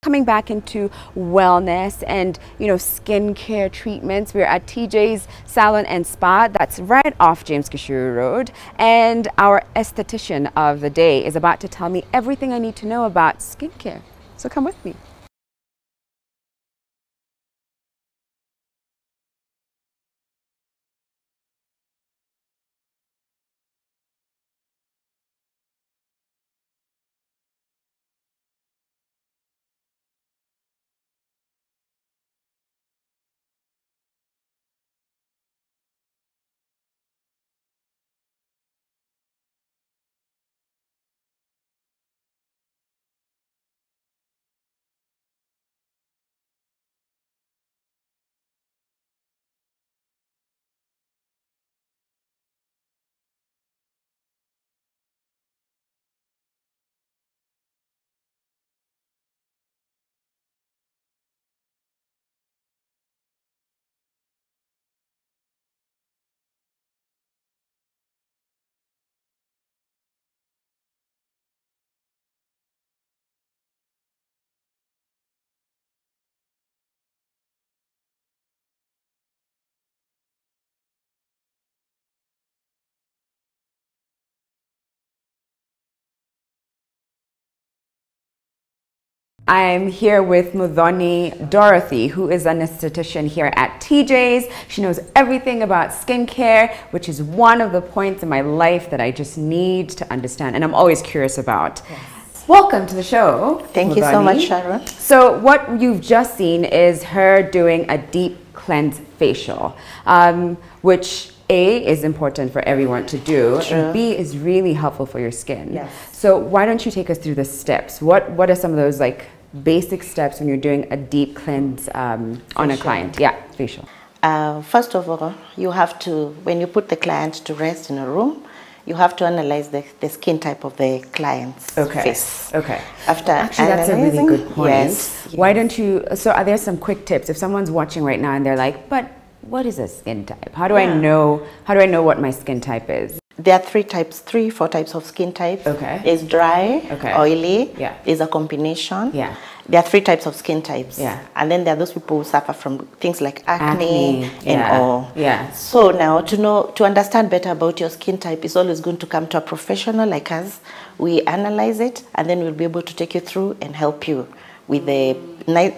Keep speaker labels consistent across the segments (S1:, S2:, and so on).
S1: coming back into wellness and, you know, skincare treatments. We're at TJays Salon and Spa. That's right off James Kishiro Road. And our esthetician of the day is about to tell me everything I need to know about skincare. So come with me. I'm here with Muthoni Dorothy, who is an esthetician here at TJays. She knows everything about skincare, which is one of the points in my life that I just need to understand, and I'm always curious about. Yes. Welcome to the show.
S2: Thank you so much, Sharon.
S1: So what you've just seen is her doing a deep cleanse facial, which A, is important for everyone to do,
S2: True.
S1: and B, is really helpful for your skin.
S2: Yes.
S1: So why don't you take us through the steps? What are some of those like basic steps when you're doing a deep cleanse on a client? Yeah, facial.
S2: First of all, you have to, when you put the client to rest in a room, you have to analyze the skin type of the client's face.
S1: Okay.
S2: Actually,
S1: that's a really good point.
S2: Yes.
S1: Why don't you, so are there some quick tips? If someone's watching right now and they're like, but what is a skin type? How do I know what my skin type is?
S2: There are three, four types of skin types.
S1: Okay.
S2: There's dry, oily, there's a combination.
S1: Yeah.
S2: There are three types of skin types.
S1: Yeah.
S2: And then there are those people who suffer from things like acne and all.
S1: Yeah.
S2: So now to understand better about your skin type is always going to come to a professional like us. We analyze it and then we'll be able to take you through and help you with the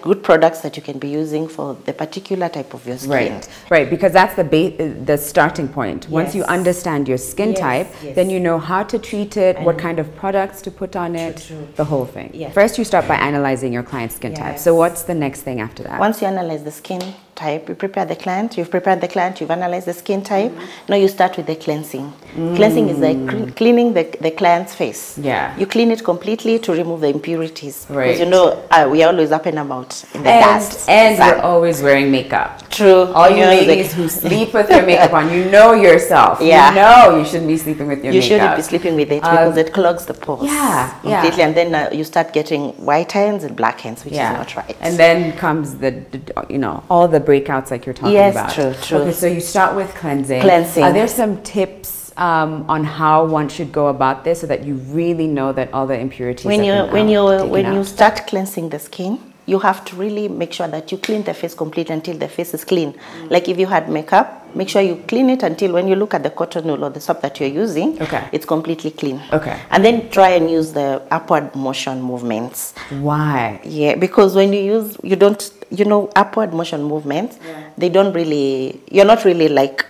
S2: good products that you can be using for the particular type of your skin.
S1: Right, because that's the starting point. Once you understand your skin type, then you know how to treat it, what kind of products to put on it, the whole thing. First, you start by analyzing your client's skin type. So what's the next thing after that?
S2: Once you analyze the skin type, you prepare the client, you've prepared the client, you've analyzed the skin type. Now you start with the cleansing. Cleansing is like cleaning the client's face.
S1: Yeah.
S2: You clean it completely to remove the impurities. Because you know, we are always up and about in the dust.
S1: And you're always wearing makeup.
S2: True.
S1: All you ladies who sleep with your makeup on, you know yourself.
S2: Yeah.
S1: You know you shouldn't be sleeping with your makeup.
S2: You shouldn't be sleeping with it because it clogs the pores. Completely. And then you start getting white hands and black hands, which is not right.
S1: And then comes the you know, all the breakouts like you're talking about.
S2: Yes, true.
S1: Okay, so you start with cleansing.
S2: Are
S1: there some tips on how one should go about this so that you really know that all the impurities
S2: when you start cleansing the skin, you have to really make sure that you clean the face completely until the face is clean. Like if you had makeup, make sure you clean it until when you look at the cotton wool or the soap that you're using, it's completely clean. And then try and use the upward motion movements.
S1: Why?
S2: Yeah, because when you don't, you know, upward motion movements, they don't really, you're not really like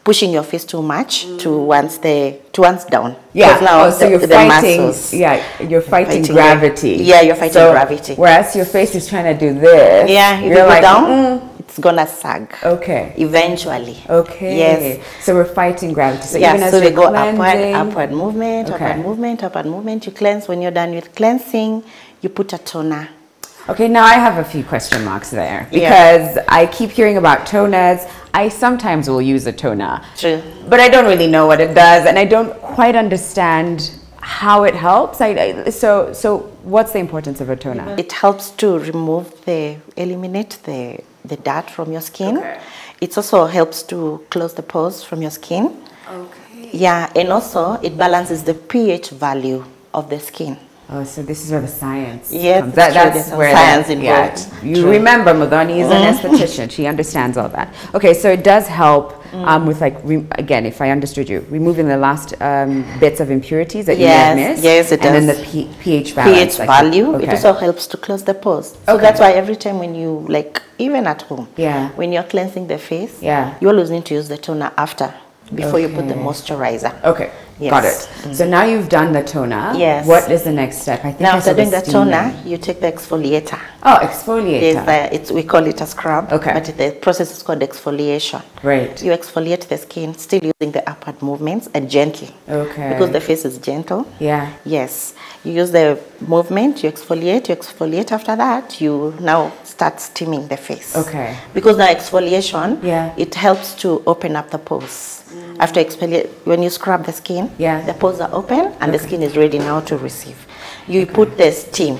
S2: pushing your face too much towards down.
S1: Yeah.
S2: Now
S1: so you're fighting. You're fighting gravity.
S2: Yeah, you're fighting gravity.
S1: Whereas your face is trying to do this.
S2: Yeah, you're like, down. It's gonna sag.
S1: Okay.
S2: Eventually.
S1: Okay.
S2: Yes.
S1: So we're fighting gravity. So
S2: yeah.
S1: Even as
S2: so we go
S1: cleansing,
S2: upward movement, upward movement. You cleanse. When you're done with cleansing, you put a toner.
S1: Okay, now I have a few question marks there because I keep hearing about toners. I sometimes will use a toner, but I don't really know what it does, and I don't quite understand how it helps. So what's the importance of a toner?
S2: It helps to eliminate the dirt from your skin. It also helps to close the pores from your skin. Yeah, and also it balances the pH value of the skin.
S1: Oh, so this is where the science
S2: yes,
S1: comes. That's where
S2: science involved.
S1: Yeah, you remember, Muthoni is an esthetician. She understands all that. Okay, so it does help with, like, again, if I understood you, removing the last bits of impurities that you may have missed.
S2: Yes, it does.
S1: And then the pH balance.
S2: pH value. It also helps to close the pores. So that's why every time when you, like, even at home, when you're cleansing the face, you always need to use the toner after, before you put the moisturizer. Okay. Yes.
S1: Got it. So now you've done the toner. Yes. What is the next step? I think
S2: now after doing the toner, you take the exfoliator.
S1: Oh, exfoliator.
S2: Yes, we call it a scrub. Okay. But the process is called exfoliation. Right. You exfoliate the skin, still using the upward movements and gently. Okay. Because the face is gentle. Yeah. Yes. You use the movement, you exfoliate. After that, you now start steaming the face. Okay. Because now exfoliation, it helps to open up the pores. After exfoliate, when you scrub the skin, the pores are open and the skin is ready now to receive. You put the steam,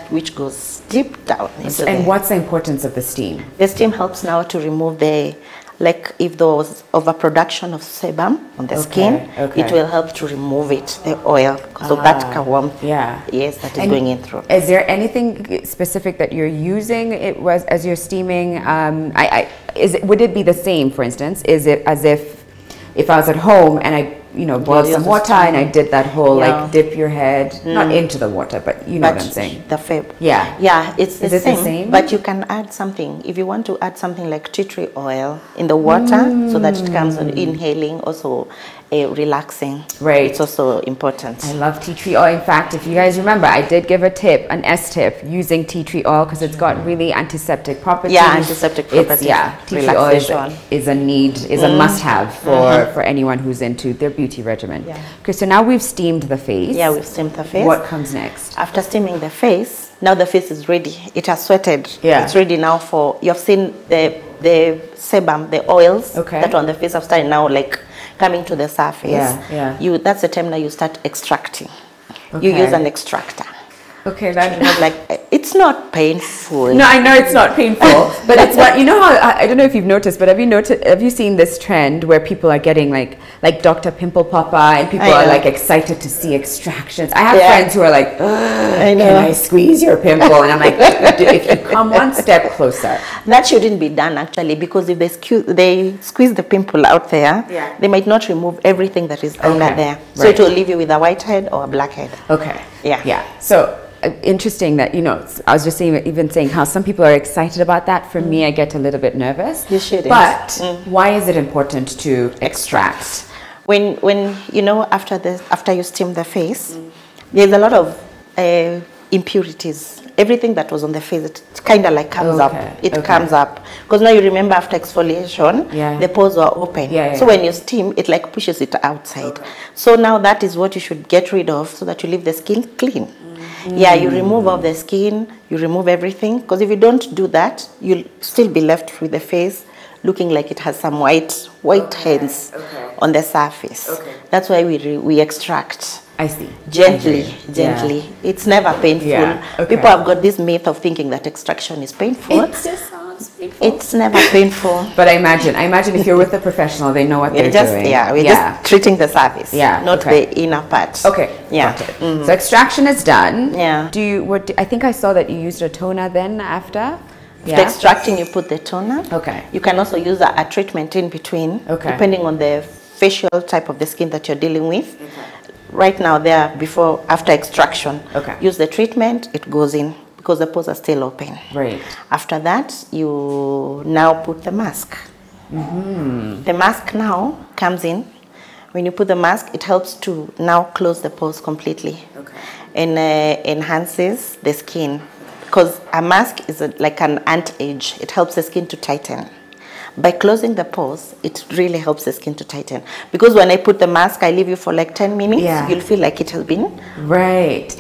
S2: which goes deep down.
S1: And what's the importance of the steam?
S2: The steam helps now to remove the, like if there was overproduction of sebum on the skin, it will help to remove it, the oil, so that warmth, that is going in through.
S1: Is there anything specific that you're using as you're steaming? Would it be the same, for instance? Is it as if I was at home and I boiled some water and I did that whole like dip your head not into the water, but you know what I'm saying,
S2: the fib. Yeah, it's the same, but you can add something if you want to add something like tea tree oil in the water so that it comes on inhaling, also relaxing. Right, it's also important.
S1: I love tea tree oil. In fact, if you guys remember, I did give a tip, an S tip, using tea tree oil because it's got really antiseptic properties.
S2: Yeah, antiseptic properties.
S1: Tea tree oil is a must-have for anyone who's into their beauty regimen. Okay, so now we've steamed the face.
S2: Yeah, we've steamed the face.
S1: What comes next?
S2: After steaming the face, now the face is ready. It has sweated. Yeah, it's ready now for, you've seen the sebum, the oils that on the face have started now like coming to the surface. That's the time now you start extracting. You use an extractor. Okay, that's like, it's not painful.
S1: No, I know it's not painful, but it's what, you know how, I don't know if you've noticed, but have you seen this trend where people are getting like Dr. Pimple Popper, and people are like excited to see extractions. I have friends who are like, can I squeeze your pimple? And I'm like, if you come one step closer.
S2: That shouldn't be done actually, because if they squeeze the pimple out there, they might not remove everything that is under there. So it will leave you with a white head or a black head.
S1: Okay. Yeah. So interesting that, I was just even saying how some people are excited about that. For me, I get a little bit nervous.
S2: You should.
S1: But why is it important to extract?
S2: When after you steam the face, there's a lot of impurities. Everything that was on the face, it kind of like comes up. It comes up because now you remember after exfoliation, the pores are open. So when you steam, it like pushes it outside. So now that is what you should get rid of so that you leave the skin clean. Yeah, you remove all the skin, you remove everything, because if you don't do that, you'll still be left with the face looking like it has some white heads on the surface. That's why we extract.
S1: I see.
S2: Gently. It's never painful. People have got this myth of thinking that extraction is painful.
S1: It just sounds painful.
S2: It's never painful.
S1: But I imagine if you're with a professional, they know what they're doing.
S2: We're just treating the surface, not the inner part.
S1: Okay. Got it. So extraction is done. Yeah. I think I saw that you used a toner then after.
S2: After extracting, you put the toner. Okay. You can also use a treatment in between, depending on the facial type of the skin that you're dealing with. Right now, after extraction, use the treatment, it goes in because the pores are still open. Right. After that, you now put the mask. The mask now comes in. When you put the mask, it helps to now close the pores completely and enhances the skin, because a mask is like an anti-age. It helps the skin to tighten. By closing the pores, it really helps the skin to tighten. Because when I put the mask, I leave you for like 10 minutes, you'll feel like it has been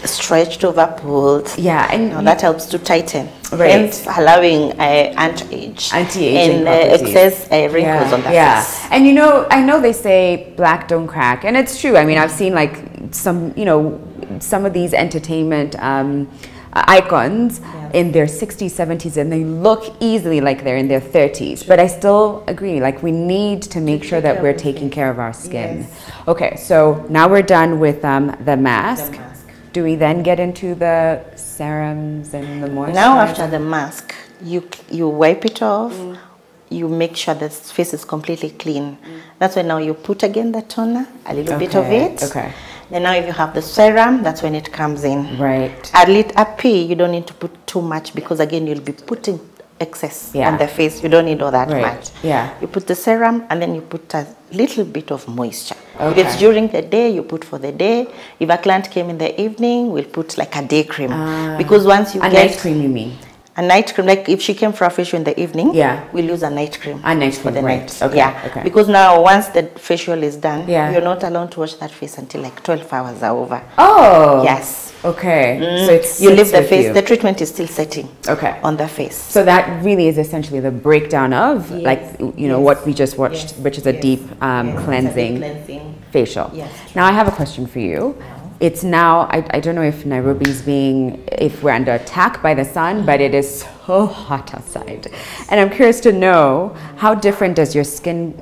S2: stretched over, pulled. Yeah, and that helps to tighten. Hence allowing anti-age and excess wrinkles on the face.
S1: And I know they say black don't crack, and it's true. I mean, I've seen like some of these entertainment icons in their 60s, 70s, and they look easily like they're in their 30s. But I still agree, like we need to make sure that we're taking care of our skin. Okay, so now we're done with the mask. do we then get into the serums and the moisturizer?
S2: Now after the mask, you wipe it off. You make sure the face is completely clean. That's when now you put again the toner, a little bit of it.
S1: Okay.
S2: Then now if you have the serum, that's when it comes in.
S1: Right.
S2: A pea, you don't need to put too much because again you'll be putting excess on the face. You don't need all that much.
S1: Yeah.
S2: You put the serum and then you put a little bit of moisture. Okay. If it's during the day, you put for the day. If a client came in the evening, we'll put like a day cream. Because once you
S1: get... A night cream, you mean?
S2: A night cream, like if she came for a facial in the evening, we'll use a night cream.
S1: A night cream,
S2: for the night.
S1: Okay.
S2: Yeah.
S1: Okay.
S2: Because now once the facial is done, you're not allowed to wash that face until like 12 hours are over.
S1: Oh.
S2: Yes.
S1: Okay. So it's
S2: you leave the face. The treatment is still setting.
S1: Okay.
S2: On the face.
S1: So that really is essentially the breakdown of like what we just watched, which is a deep cleansing facial. Yes. Now I have a question for you. It's now, I don't know if Nairobi's if we're under attack by the sun, but it is so hot outside. And I'm curious to know, how different does your skin,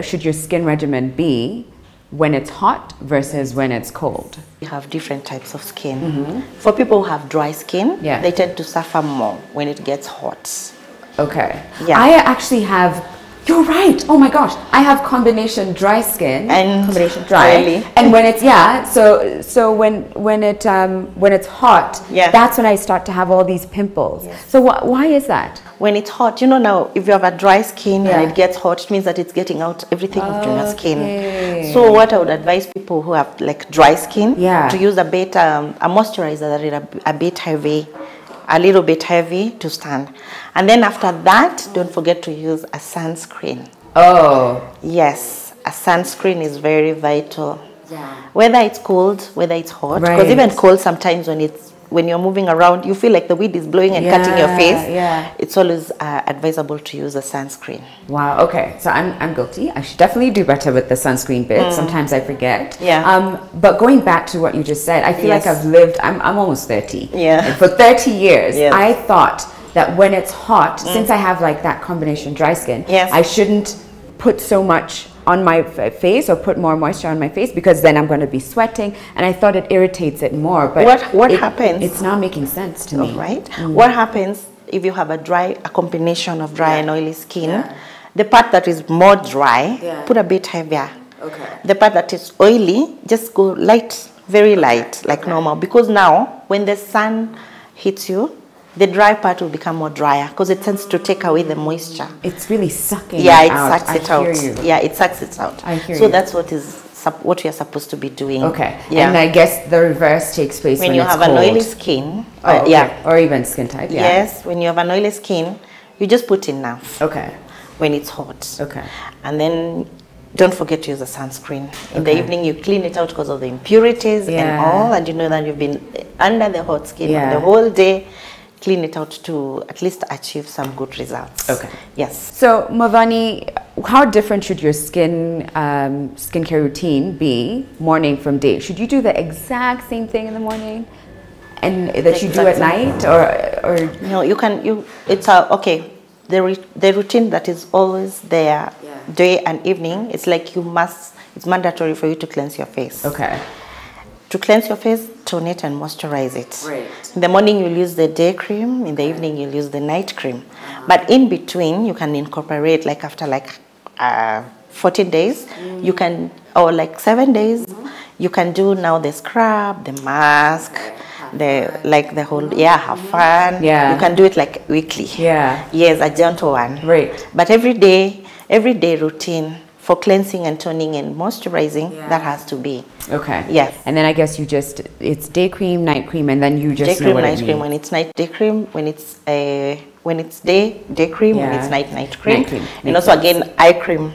S1: should your skin regimen be when it's hot versus when it's cold?
S2: You have different types of skin. For people who have dry skin, they tend to suffer more when it gets hot.
S1: Okay. Yeah. I actually have... You're right. Oh my gosh. I have combination dry skin
S2: and
S1: combination dry. Oily. And when it's so when it's hot, that's when I start to have all these pimples. Yes. So why is that?
S2: When it's hot, you know, now if you have a dry skin and it gets hot, it means that it's getting out everything from your skin. So what I would advise people who have like dry skin to use a bit a moisturizer that is a bit heavy. A little bit heavy to stand. And then after that, don't forget to use a sunscreen. Oh. Yes, a sunscreen is very vital. Yeah. Whether it's cold, whether it's hot. Because even cold sometimes when you're moving around, you feel like the wind is blowing and cutting your face. Yeah. It's always advisable to use a sunscreen. Wow, okay. So I'm guilty. I should definitely do better with the sunscreen bit. Sometimes I forget. Yeah. But going back to what you just said, I feel like I've lived, I'm almost 30. Yeah. And for 30 years, I thought that when it's hot, since I have like that combination dry skin, I shouldn't put so much on my face or put more moisture on my face because then I'm going to be sweating, and I thought it irritates it more. But what happens? It's not making sense to me. Right? What happens if you have a combination of dry and oily skin? The part that is more dry, put a bit heavier. Okay. The part that is oily, just go light, very light, like normal. Because now, when the sun hits you, the dry part will become more drier because it tends to take away the moisture. It's really sucking it out. Sucks it out. Yeah, it sucks it out. I hear you. So that's what we are supposed to be doing. Okay. Yeah. And I guess the reverse takes place when you have an oily skin. Or even skin type. Yeah. Yes. When you have an oily skin, you just put enough. Okay. When it's hot. Okay. And then don't forget to use a sunscreen. In the evening, you clean it out because of the impurities and all, and you know that you've been under the hot skin the whole day. Clean it out to at least achieve some good results. Okay. Yes. So, Muthoni, how different should your skincare routine be morning from day? Should you do the exact same thing in the morning, and that you do at night, or no? It's okay. The routine that is always there, day and evening. It's like it's mandatory for you to cleanse your face. Okay. To cleanse your face, tone it and moisturize it. Right. In the morning, you'll use the day cream. In the evening, you'll use the night cream. But in between, you can incorporate, like after 14 days, you can, or like 7 days, you can do now the scrub, the mask, the whole, have fun. Yeah. You can do it like weekly. Yeah. Yes, a gentle one. Right. But every day routine for cleansing and toning and moisturizing, that has to be. Okay. Yes. And then I guess it's day cream, night cream, and then you just day cream, night cream. When it's night, day cream. When it's day cream. When it's night cream. Night cream. And also again, eye cream.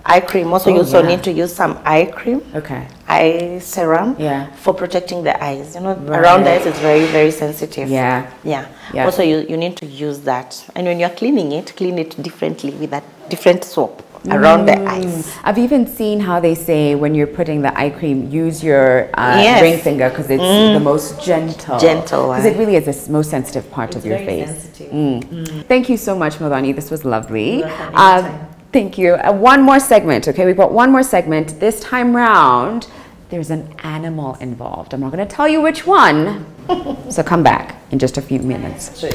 S2: Eye cream. Also, you also need to use some eye cream. Okay. Eye serum. Yeah. For protecting the eyes. You know, around the eyes it's very, very sensitive. Yeah. Yeah. Also, you need to use that. And when you're cleaning it, clean it differently with a different soap. Around the eyes. I've even seen how they say when you're putting the eye cream, use your ring finger because it's the most gentle. Gentle one. Because it really is the most sensitive part of your face. Thank you so much, Muthoni. This was lovely. Thank you. One more segment, okay? We've got one more segment. This time round,
S1: there's an animal involved. I'm not going to tell you which one. So come back in just a few minutes.
S2: Sure.